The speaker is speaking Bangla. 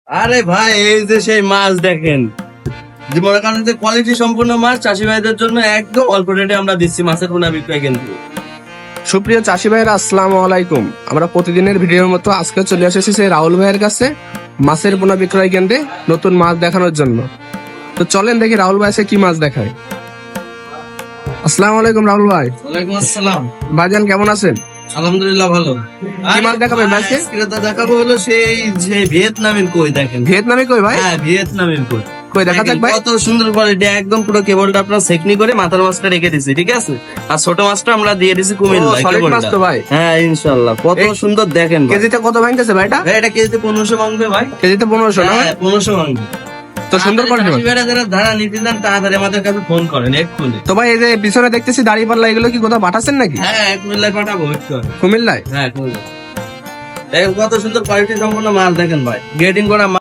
আরে ভাই, এই যে সেই মাছ দেখেন, যে মনে করেন যে কোয়ালিটি সম্পূর্ণ মাছ চাষি ভাইদের জন্য একদম অল্প রেটে আমরা দিচ্ছি মাছের পোনা বিক্রয় কেন্দ্র। সুপ্রিয় চাষি ভাইয়েরা, আসসালামু আলাইকুম। আমরা প্রতিদিনের ভিডিওর মতো আজকে চলে এসেছি সেই রাহুল ভাইয়ের কাছে মাছের পোনা বিক্রয় কেন্দ্রে নতুন মাছ দেখানোর জন্য। তো চলেন দেখি রাহুল ভাই আজকে কি মাছ দেখায়। আসসালামু আলাইকুম রাহুল ভাই। ওয়ালাইকুম আসসালাম। ভাইজান কেমন আছেন? আলহামদুলিল্লাহ ভালো। কি মাছ দেখাবেন ভাই আজকে? আজকে তো দেখাবো হলো সেই যে ভিয়েতনামের কই দেখেন। ভিয়েতনামি কই ভাই? হ্যাঁ, ভিয়েতনামের কই। কই দেখা যাক ভাই। কত সুন্দর কোয়ালিটি, একদম পুরো কেবলটা আপনার সেকনি করে মাথার মাছটা রেখে দিছি, ঠিক আছে? আর ছোট মাছটা আমরা দিয়ে দিছি কুমিল্লা। ও, solid মাছ তো ভাই। হ্যাঁ ইনশাআল্লাহ, কত সুন্দর দেখেন ভাই। কেজিতে কত ভাঙতেছে ভাই এটা? ভাই, এটা কেজিতে 1500 ভাঙবে ভাই। কেজিতে 1500 না ভাই? হ্যাঁ, 1500 ভাঙবে। তো সুন্দর কোয়ালিটি মাছ। চাষিভাইরা যারা ধারা নিতে চান তাড়াতাড়ি আমাদের কাছে ফোন করেন এক্ষুনি। তো ভাই এই যে পিছনে দেখতেছি দাড়ি পাল্লা, এগুলো কি কোথাও পাঠাচ্ছেন নাকি? হ্যাঁ, কুমিল্লায় পাঠাবো একটু। কুমিল্লায়? হ্যাঁ, কুমিল্লায়। দেখেন কত সুন্দর কোয়ালিটি সম্পন্ন মাছ দেখেন ভাই, গ্রেডিং করা মাছ।